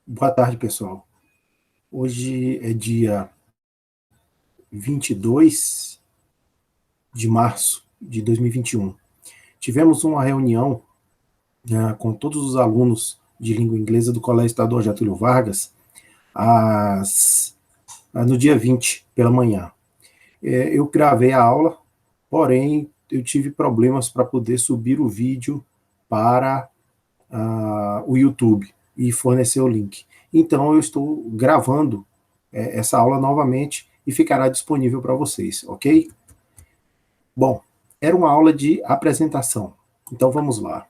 Boa tarde, pessoal. Hoje é dia 22 de março de 2021. Tivemos uma reunião, com todos os alunos de língua inglesa do Colégio Estadual Getúlio Vargas no dia 20, pela manhã. Eu gravei a aula, porém eu tive problemas para poder subir o vídeo para o YouTube e fornecer o link. Então eu estou gravando essa aula novamente e ficará disponível para vocês, ok? Bom, era uma aula de apresentação. Então vamos lá.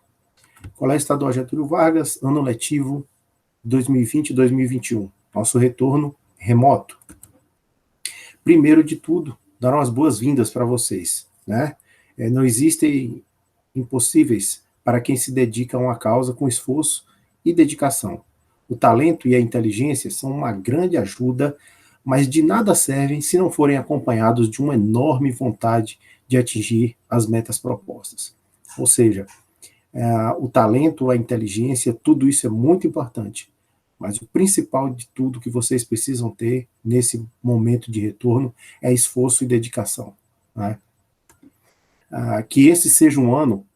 Colégio Estadual Getúlio Vargas, ano letivo 2020-2021. Nosso retorno remoto. Primeiro de tudo, dar umas boas-vindas para vocês, né? Não existem impossíveis para quem se dedica a uma causa com esforço e dedicação. O talento e a inteligência são uma grande ajuda, mas de nada servem se não forem acompanhados de uma enorme vontade de atingir as metas propostas. Ou seja, o talento, a inteligência, tudo isso é muito importante, mas o principal de tudo que vocês precisam ter nesse momento de retorno é esforço e dedicação, né? Que esse seja um ano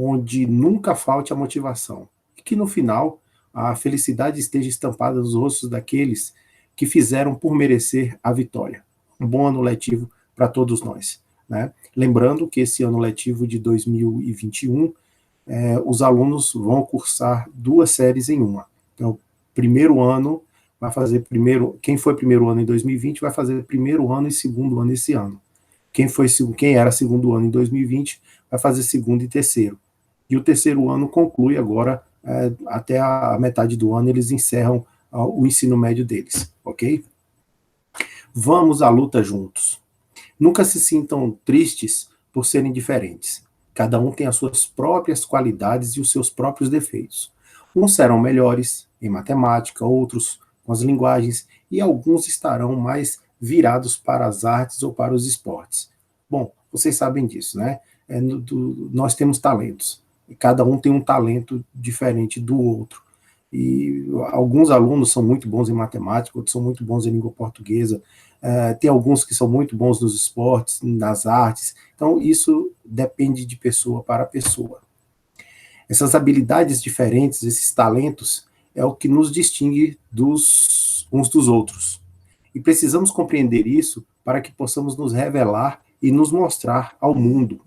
onde nunca falte a motivação, e que no final a felicidade esteja estampada nos rostos daqueles que fizeram por merecer a vitória. Um bom ano letivo para todos nós, né? Lembrando que esse ano letivo de 2021, os alunos vão cursar 2 séries em uma. Então, primeiro ano vai fazer quem foi primeiro ano em 2020 vai fazer primeiro ano e segundo ano esse ano. Quem era segundo ano em 2020 vai fazer segundo e terceiro. E o terceiro ano conclui agora, até a metade do ano, eles encerram o ensino médio deles, ok? Vamos à luta juntos. Nunca se sintam tristes por serem diferentes. Cada um tem as suas próprias qualidades e os seus próprios defeitos. Uns serão melhores em matemática, outros com as linguagens, e alguns estarão mais virados para as artes ou para os esportes. Bom, vocês sabem disso, né? Nós temos talentos. E cada um tem um talento diferente do outro. E alguns alunos são muito bons em matemática, outros são muito bons em língua portuguesa, tem alguns que são muito bons nos esportes, nas artes. Então, isso depende de pessoa para pessoa. Essas habilidades diferentes, esses talentos, é o que nos distingue uns dos outros. E precisamos compreender isso para que possamos nos revelar e nos mostrar ao mundo.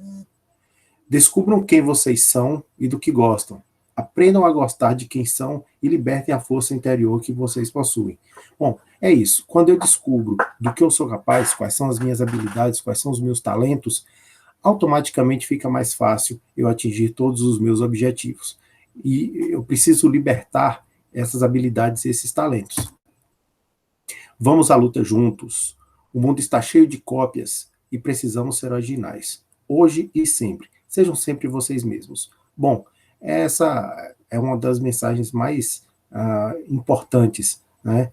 Descubram quem vocês são e do que gostam. Aprendam a gostar de quem são e libertem a força interior que vocês possuem. Bom, é isso. Quando eu descubro do que eu sou capaz, quais são as minhas habilidades, quais são os meus talentos, automaticamente fica mais fácil eu atingir todos os meus objetivos. E eu preciso libertar essas habilidades e esses talentos. Vamos à luta juntos. O mundo está cheio de cópias e precisamos ser originais. Hoje e sempre. Sejam sempre vocês mesmos. Bom, essa é uma das mensagens mais importantes, né?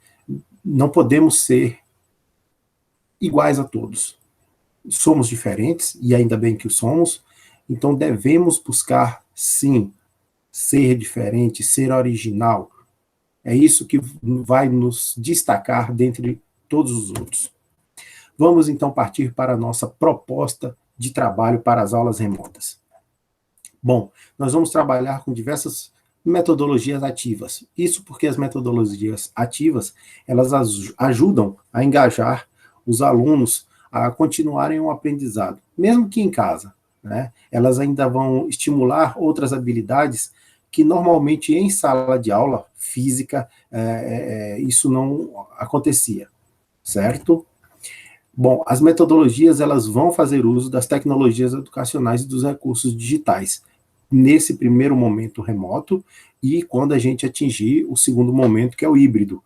Não podemos ser iguais a todos. Somos diferentes, e ainda bem que o somos, então devemos buscar, sim, ser diferente, ser original. É isso que vai nos destacar dentre todos os outros. Vamos então partir para a nossa proposta de trabalho para as aulas remotas. Bom, nós vamos trabalhar com diversas metodologias ativas. Isso porque as metodologias ativas, elas ajudam a engajar os alunos a continuarem o aprendizado, mesmo que em casa, né? Elas ainda vão estimular outras habilidades que normalmente em sala de aula física isso não acontecia, certo? Bom, as metodologias elas vão fazer uso das tecnologias educacionais e dos recursos digitais nesse primeiro momento remoto e quando a gente atingir o segundo momento, que é o híbrido,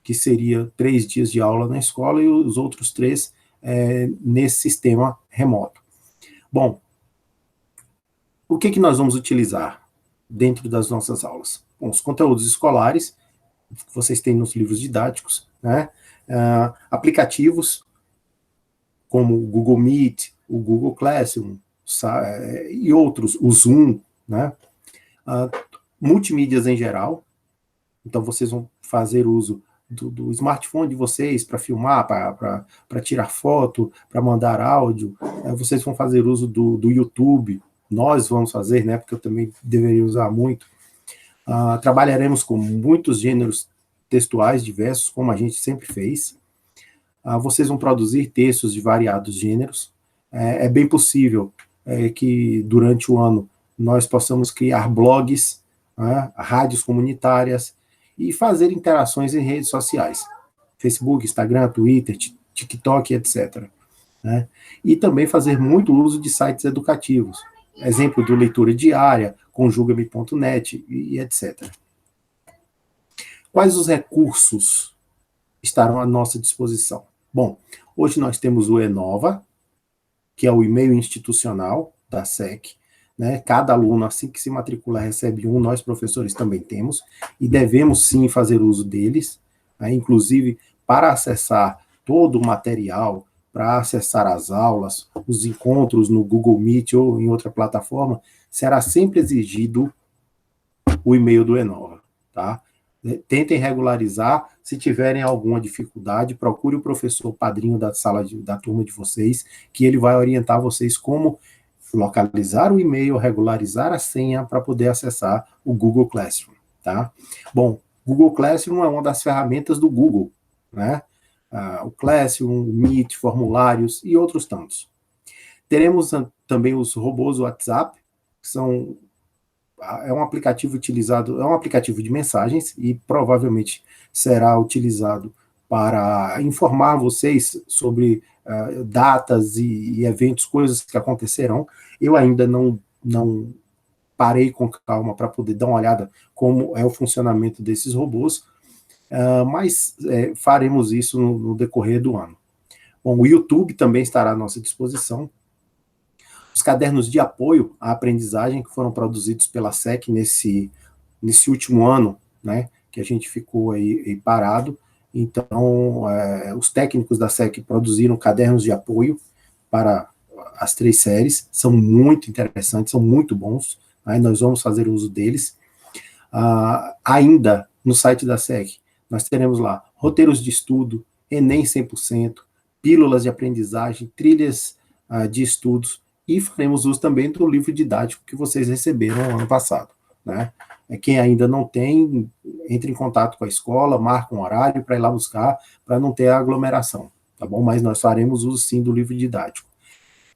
que seria 3 dias de aula na escola e os outros 3 nesse sistema remoto. Bom, o que nós vamos utilizar dentro das nossas aulas? Bom, os conteúdos escolares, que vocês têm nos livros didáticos, né? Aplicativos, como o Google Meet, o Google Classroom, e outros, o Zoom, né? Multimídias em geral, Então, vocês vão fazer uso do smartphone de vocês para filmar, para tirar foto, para mandar áudio. Vocês vão fazer uso do YouTube. Nós vamos fazer, né? Porque eu também deveria usar muito. Trabalharemos com muitos gêneros textuais diversos, como a gente sempre fez. Vocês vão produzir textos de variados gêneros. É bem possível que durante o ano nós possamos criar blogs, rádios comunitárias e fazer interações em redes sociais, Facebook, Instagram, Twitter, TikTok, etc. Né? E também fazer muito uso de sites educativos, exemplo do Leitura Diária, conjuga-me.net e etc. Quais os recursos estarão à nossa disposição? Bom, hoje nós temos o Enova, que é o e-mail institucional da SEC, né? Cada aluno, assim que se matricula, recebe um, nós professores também temos, e devemos sim fazer uso deles, né? Inclusive para acessar todo o material, para acessar as aulas, os encontros no Google Meet ou em outra plataforma, será sempre exigido o e-mail do Enova, tá? Tentem regularizar, se tiverem alguma dificuldade, procure o professor padrinho da da turma de vocês, que ele vai orientar vocês como localizar o e-mail, regularizar a senha para poder acessar o Google Classroom, tá? Bom, Google Classroom é uma das ferramentas do Google, né? O Classroom, o Meet, formulários e outros tantos. Teremos também os robôs WhatsApp, que são um aplicativo utilizado, é um aplicativo de mensagens e provavelmente será utilizado para informar vocês sobre datas e eventos, coisas que acontecerão. Eu ainda não parei com calma para poder dar uma olhada como é o funcionamento desses robôs, mas faremos isso no decorrer do ano. Bom, o YouTube também estará à nossa disposição. Os cadernos de apoio à aprendizagem que foram produzidos pela SEC nesse último ano, né, que a gente ficou aí parado. Então, os técnicos da SEC produziram cadernos de apoio para as 3 séries, são muito interessantes, são muito bons, né, nós vamos fazer uso deles. Ainda no site da SEC, nós teremos lá roteiros de estudo, Enem 100%, pílulas de aprendizagem, trilhas de estudos, e faremos uso também do livro didático que vocês receberam no ano passado, né? Quem ainda não tem, entre em contato com a escola, marca um horário para ir lá buscar, para não ter aglomeração, tá bom? Mas nós faremos uso sim do livro didático.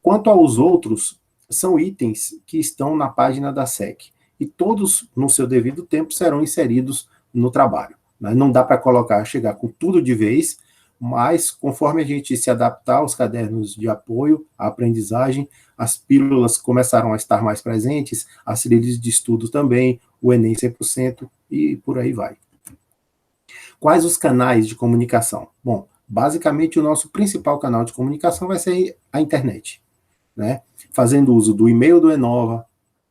Quanto aos outros, são itens que estão na página da SEC, e todos, no seu devido tempo, serão inseridos no trabalho, né? Não dá para chegar com tudo de vez, mas conforme a gente se adaptar aos cadernos de apoio à aprendizagem, as pílulas começaram a estar mais presentes, as trilhas de estudo também, o Enem 100% e por aí vai. Quais os canais de comunicação? Bom, basicamente o nosso principal canal de comunicação vai ser a internet, né? Fazendo uso do e-mail do Enova,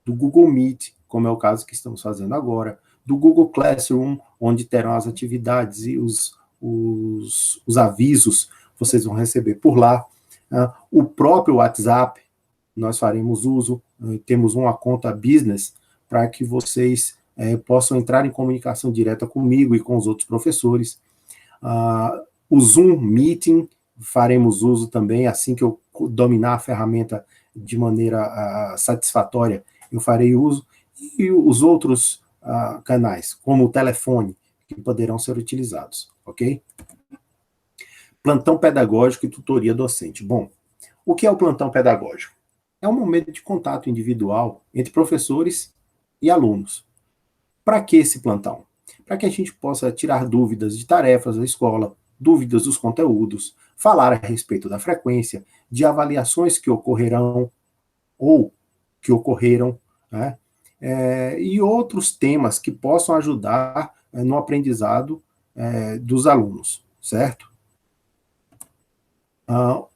do Google Meet, como é o caso que estamos fazendo agora, do Google Classroom, onde terão as atividades e os avisos vocês vão receber por lá. O próprio WhatsApp, nós faremos uso, temos uma conta business para que vocês possam entrar em comunicação direta comigo e com os outros professores. O Zoom Meeting, faremos uso também, assim que eu dominar a ferramenta de maneira satisfatória, eu farei uso. E os outros canais, como o telefone, que poderão ser utilizados, ok? Plantão pedagógico e tutoria docente. Bom, o que é o plantão pedagógico? É um momento de contato individual entre professores e alunos. Para que esse plantão? Para que a gente possa tirar dúvidas de tarefas da escola, dúvidas dos conteúdos, falar a respeito da frequência, de avaliações que ocorrerão ou que ocorreram, né? E outros temas que possam ajudar no aprendizado dos alunos, certo?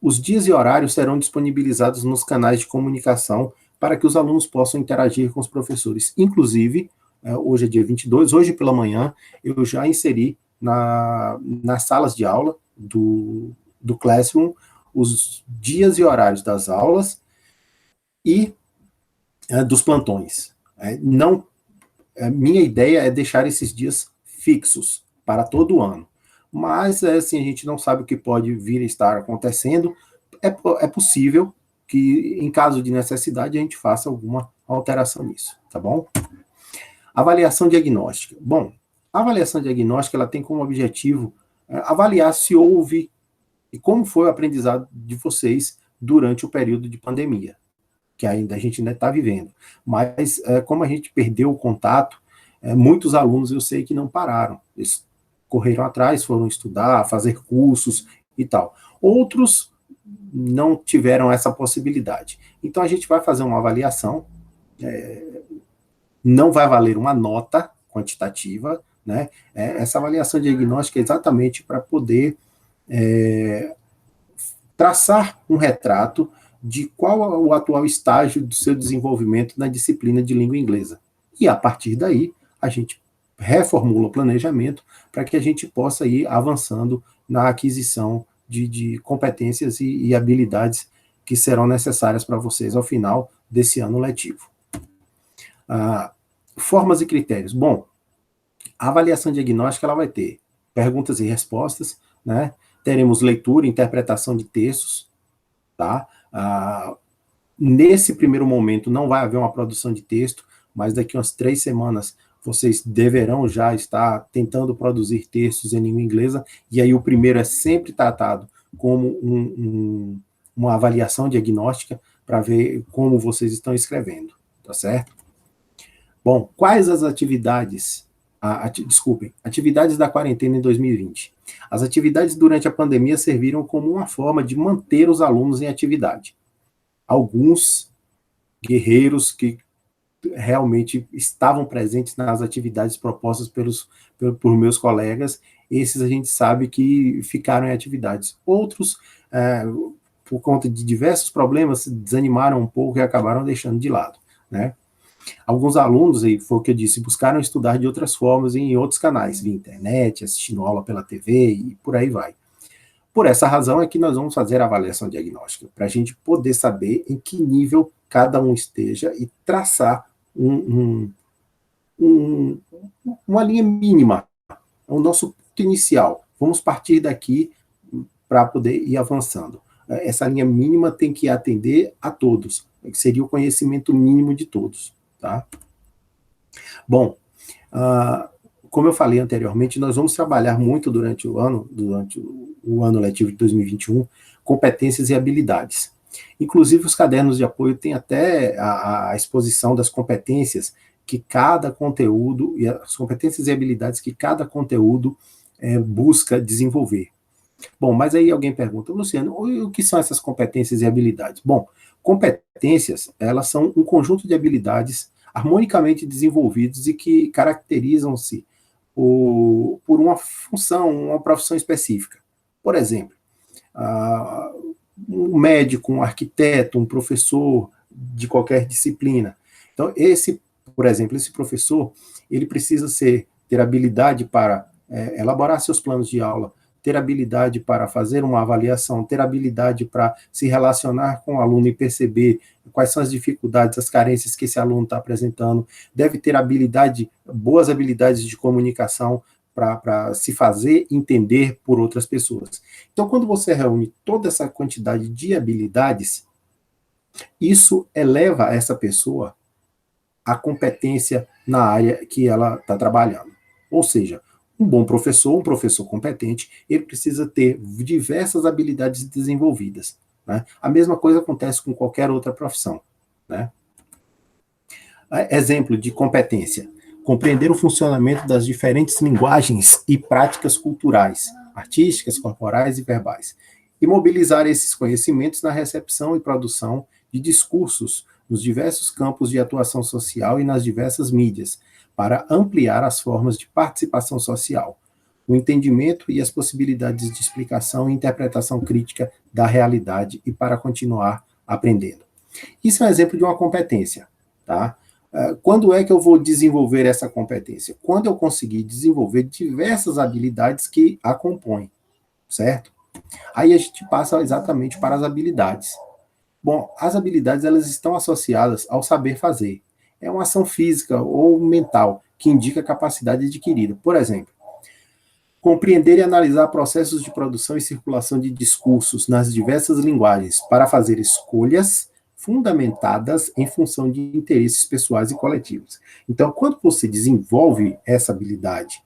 Os dias e horários serão disponibilizados nos canais de comunicação para que os alunos possam interagir com os professores. Inclusive, hoje é dia 22, hoje pela manhã, eu já inseri nas salas de aula do Classroom os dias e horários das aulas e dos plantões. Minha ideia é deixar esses dias fixos para todo ano. Mas, assim, a gente não sabe o que pode vir a estar acontecendo. É possível que, em caso de necessidade, a gente faça alguma alteração nisso, tá bom? Avaliação diagnóstica. Bom, a avaliação diagnóstica ela tem como objetivo avaliar se houve e como foi o aprendizado de vocês durante o período de pandemia, que a gente ainda está vivendo. Mas, como a gente perdeu o contato, muitos alunos eu sei que não pararam. Eles correram atrás, foram estudar, fazer cursos e tal. Outros não tiveram essa possibilidade. Então, a gente vai fazer uma avaliação, não vai valer uma nota quantitativa, né? Essa avaliação diagnóstica é exatamente para poder traçar um retrato de qual é o atual estágio do seu desenvolvimento na disciplina de língua inglesa. E, a partir daí, a gente reformula o planejamento para que a gente possa ir avançando na aquisição de competências e habilidades que serão necessárias para vocês ao final desse ano letivo. Formas e critérios. Bom, a avaliação diagnóstica ela vai ter perguntas e respostas, né? Teremos leitura e interpretação de textos, tá? Nesse primeiro momento não vai haver uma produção de texto, mas daqui umas 3 semanas vocês deverão já estar tentando produzir textos em língua inglesa, e aí o primeiro é sempre tratado como uma avaliação diagnóstica para ver como vocês estão escrevendo, tá certo? Bom, quais as atividades, atividades da quarentena em 2020? As atividades durante a pandemia serviram como uma forma de manter os alunos em atividade. Alguns guerreiros que realmente estavam presentes nas atividades propostas por meus colegas, esses a gente sabe que ficaram em atividades. Outros, por conta de diversos problemas, se desanimaram um pouco e acabaram deixando de lado, né? Alguns alunos, e foi o que eu disse, buscaram estudar de outras formas em outros canais, via internet, assistindo aula pela TV e por aí vai. Por essa razão é que nós vamos fazer a avaliação diagnóstica, para a gente poder saber em que nível cada um esteja e traçar uma linha mínima, o nosso ponto inicial. Vamos partir daqui para poder ir avançando. Essa linha mínima tem que atender a todos, que seria o conhecimento mínimo de todos. Tá? Bom, como eu falei anteriormente, nós vamos trabalhar muito durante o ano letivo de 2021, competências e habilidades. Inclusive, os cadernos de apoio têm até a exposição das competências que cada conteúdo, e as competências e habilidades que cada conteúdo busca desenvolver. Bom, mas aí alguém pergunta, Luciano, o que são essas competências e habilidades? Bom, competências, elas são um conjunto de habilidades harmonicamente desenvolvidos e que caracterizam-se por uma função, uma profissão específica. Por exemplo, um médico, um arquiteto, um professor de qualquer disciplina. Então, por exemplo, esse professor, ele precisa ter habilidade para elaborar seus planos de aula, ter habilidade para fazer uma avaliação, ter habilidade para se relacionar com o aluno e perceber quais são as dificuldades, as carências que esse aluno está apresentando, deve ter boas habilidades de comunicação para se fazer entender por outras pessoas. Então, quando você reúne toda essa quantidade de habilidades, isso eleva essa pessoa à competência na área que ela está trabalhando. Ou seja, um bom professor, um professor competente, ele precisa ter diversas habilidades desenvolvidas, né? A mesma coisa acontece com qualquer outra profissão, né? Exemplo de competência: compreender o funcionamento das diferentes linguagens e práticas culturais, artísticas, corporais e verbais, e mobilizar esses conhecimentos na recepção e produção de discursos nos diversos campos de atuação social e nas diversas mídias, para ampliar as formas de participação social, o entendimento e as possibilidades de explicação e interpretação crítica da realidade e para continuar aprendendo. Isso é um exemplo de uma competência, tá? Quando é que eu vou desenvolver essa competência? Quando eu conseguir desenvolver diversas habilidades que a compõem, certo? Aí a gente passa exatamente para as habilidades. Bom, as habilidades elas estão associadas ao saber fazer. É uma ação física ou mental que indica capacidade adquirida. Por exemplo, Compreender e analisar processos de produção e circulação de discursos nas diversas linguagens para fazer escolhas fundamentadas em função de interesses pessoais e coletivos. Então, quando você desenvolve essa habilidade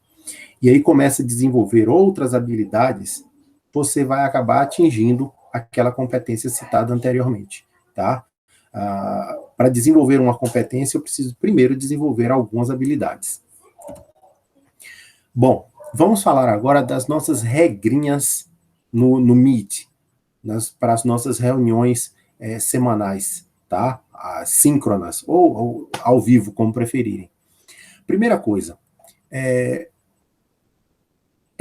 e aí começa a desenvolver outras habilidades, você vai acabar atingindo aquela competência citada anteriormente, tá? Para desenvolver uma competência, eu preciso primeiro desenvolver algumas habilidades. Bom, vamos falar agora das nossas regrinhas no Meet, para as nossas reuniões semanais, tá? Síncronas, ou ao vivo, como preferirem. Primeira coisa, é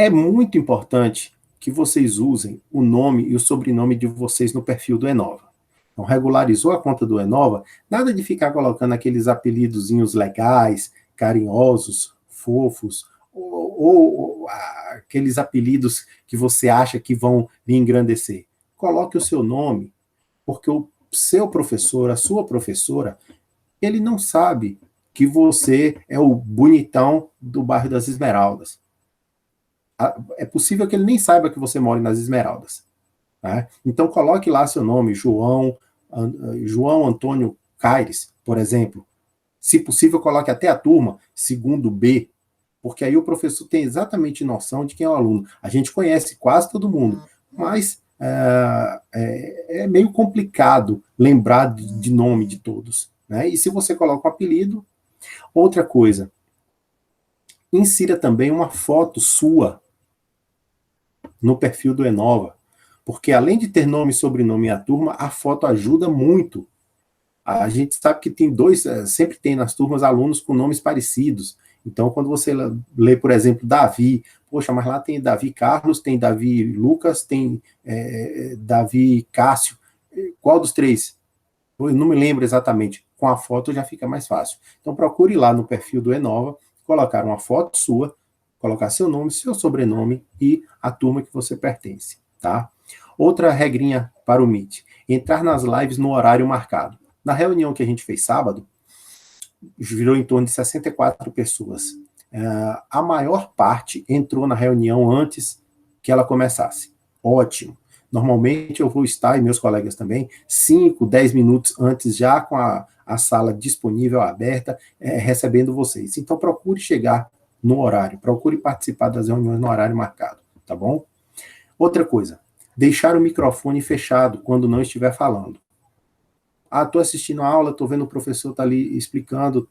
muito importante que vocês usem o nome e o sobrenome de vocês no perfil do Enova. Então, regularizou a conta do Enova, nada de ficar colocando aqueles apelidozinhos legais, carinhosos, fofos, ou aqueles apelidos que você acha que vão lhe engrandecer. Coloque o seu nome, porque o seu professor, a sua professora, ele não sabe que você é o bonitão do bairro das Esmeraldas. É possível que ele nem saiba que você mora nas Esmeraldas. Né? Então, coloque lá seu nome, João Antônio Caires, por exemplo. Se possível, coloque até a turma, segundo B, porque aí o professor tem exatamente noção de quem é o aluno. A gente conhece quase todo mundo, mas é meio complicado lembrar de nome de todos. Né? E se você coloca um apelido, outra coisa, insira também uma foto sua no perfil do Enova, porque além de ter nome, sobrenome e a turma, a foto ajuda muito. A gente sabe que tem sempre tem nas turmas alunos com nomes parecidos. Então, quando você lê, por exemplo, Davi, poxa, mas lá tem Davi Carlos, tem Davi Lucas, tem Davi Cássio. Qual dos três? Eu não me lembro exatamente. Com a foto já fica mais fácil. Então, procure lá no perfil do Enova, colocar uma foto sua, colocar seu nome, seu sobrenome e a turma que você pertence, tá? Outra regrinha para o Meet, entrar nas lives no horário marcado. Na reunião que a gente fez sábado, virou em torno de 64 pessoas. A maior parte entrou na reunião antes que ela começasse. Ótimo. Normalmente eu vou estar, e meus colegas também, 5, 10 minutos antes, já com a sala disponível, aberta, recebendo vocês. Então procure chegar no horário, procure participar das reuniões no horário marcado, tá bom? Outra coisa, deixar o microfone fechado quando não estiver falando. Estou assistindo a aula, estou vendo o professor tá ali explicando,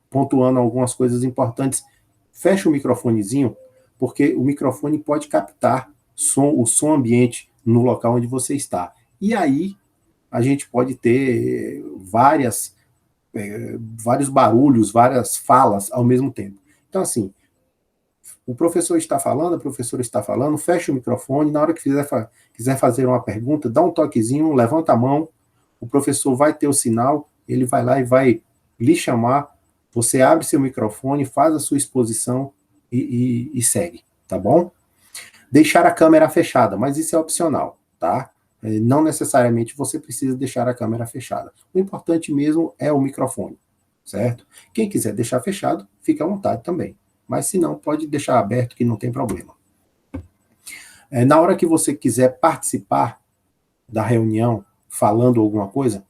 pontuando algumas coisas importantes. Fecha o microfonezinho, porque o microfone pode captar o som ambiente no local onde você está. E aí, a gente pode ter vários barulhos, várias falas ao mesmo tempo. Então, assim, o professor está falando, a professora está falando, fecha o microfone, na hora que quiser fazer uma pergunta, dá um toquezinho, levanta a mão, o professor vai ter o sinal, ele vai lá e vai lhe chamar, você abre seu microfone, faz a sua exposição e segue, tá bom? Deixar a câmera fechada, mas isso é opcional, tá? Não necessariamente você precisa deixar a câmera fechada. O importante mesmo é o microfone, certo? Quem quiser deixar fechado, fica à vontade também. Mas se não, pode deixar aberto que não tem problema. Na hora que você quiser participar da reunião, falando alguma coisa,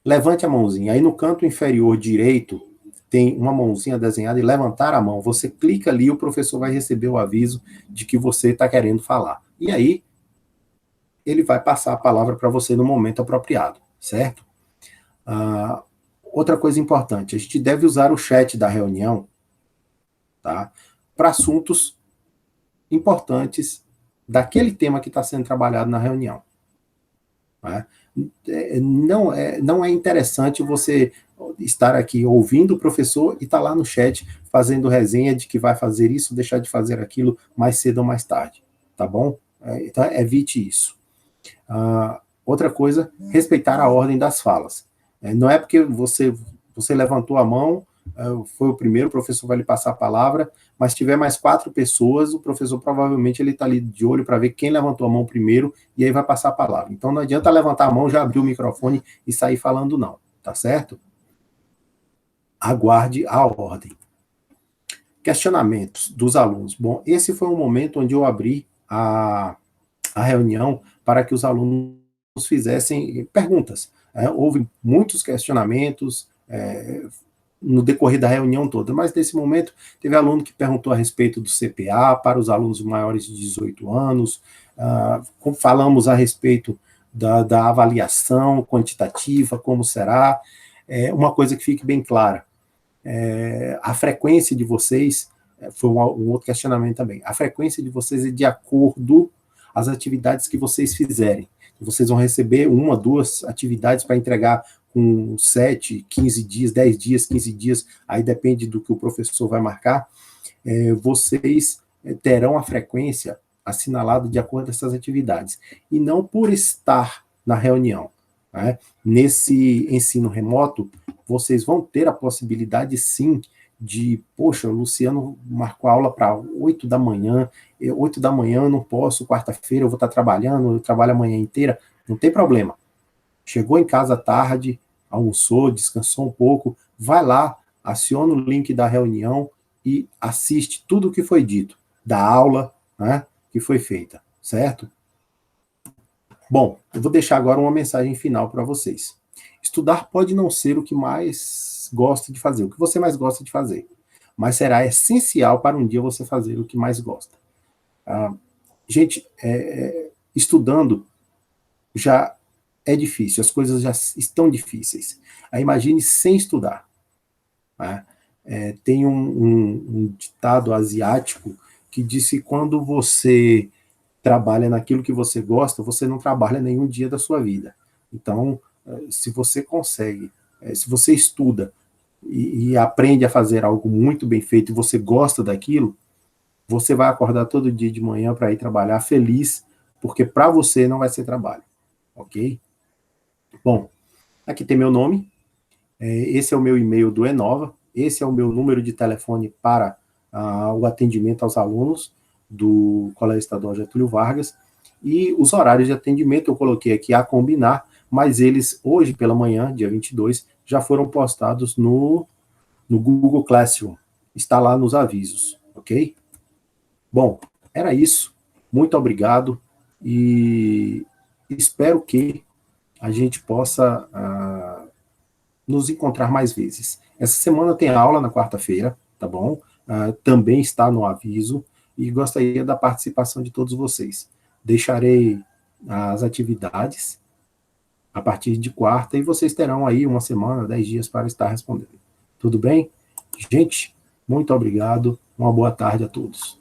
levante a mãozinha. Aí no canto inferior direito tem uma mãozinha desenhada e levantar a mão. Você clica ali, o professor vai receber o aviso de que você está querendo falar. E aí, ele vai passar a palavra para você no momento apropriado, certo? Outra coisa importante, a gente deve usar o chat da reunião, tá? Para assuntos importantes daquele tema que está sendo trabalhado na reunião. Tá? Não é interessante você estar aqui ouvindo o professor e estar lá no chat fazendo resenha de que vai fazer isso, deixar de fazer aquilo mais cedo ou mais tarde, tá bom? Então, evite isso. Outra coisa, respeitar a ordem das falas. Não é porque você levantou a mão, foi o primeiro, o professor vai lhe passar a palavra, mas se tiver mais 4 pessoas, o professor provavelmente ele está ali de olho para ver quem levantou a mão primeiro e aí vai passar a palavra. Então não adianta levantar a mão, já abrir o microfone e sair falando não, tá certo? Aguarde a ordem. questionamentos dos alunos. Bom, esse foi um momento onde eu abri a reunião para que os alunos fizessem perguntas. Houve muitos questionamentos no decorrer da reunião toda, mas nesse momento teve aluno que perguntou a respeito do CPA para os alunos maiores de 18 anos, falamos a respeito da avaliação quantitativa, como será. Uma coisa que fique bem clara, a frequência de vocês, foi um outro questionamento também, a frequência de vocês é de acordo às atividades que vocês fizerem. Vocês vão receber 1, 2 atividades para entregar com 7, 15 dias, 10 dias, 15 dias, aí depende do que o professor vai marcar, vocês terão a frequência assinalada de acordo com essas atividades, e não por estar na reunião. Né? Nesse ensino remoto, vocês vão ter a possibilidade, sim, de, poxa, o Luciano marcou aula para 8 da manhã, 8 da manhã eu não posso, quarta-feira eu vou estar trabalhando, eu trabalho a manhã inteira, não tem problema. Chegou em casa à tarde, almoçou, descansou um pouco, vai lá, aciona o link da reunião e assiste tudo o que foi dito, da aula, né, que foi feita, certo? Bom, eu vou deixar agora uma mensagem final para vocês. Estudar pode não ser o que mais gosta de fazer, o que você mais gosta de fazer, mas será essencial para um dia você fazer o que mais gosta. Gente, estudando já é difícil, as coisas já estão difíceis. Aí imagine sem estudar. Né? Tem um ditado asiático que diz que quando você trabalha naquilo que você gosta, você não trabalha nenhum dia da sua vida. Então, se você consegue, se você estuda e aprende a fazer algo muito bem feito e você gosta daquilo, você vai acordar todo dia de manhã para ir trabalhar feliz, porque para você não vai ser trabalho, ok? Bom, aqui tem meu nome, esse é o meu e-mail do Enova, esse é o meu número de telefone para o atendimento aos alunos do Colégio Estadual Getúlio Vargas, e os horários de atendimento eu coloquei aqui a combinar, mas eles, hoje pela manhã, dia 22, já foram postados no Google Classroom, está lá nos avisos, ok? Bom, era isso, muito obrigado, e espero que a gente possa nos encontrar mais vezes. Essa semana tem aula na quarta-feira, tá bom? Também está no aviso, e gostaria da participação de todos vocês. Deixarei as atividades a partir de quarta, e vocês terão aí uma semana, 10 dias para estar respondendo. Tudo bem? Gente, muito obrigado, uma boa tarde a todos.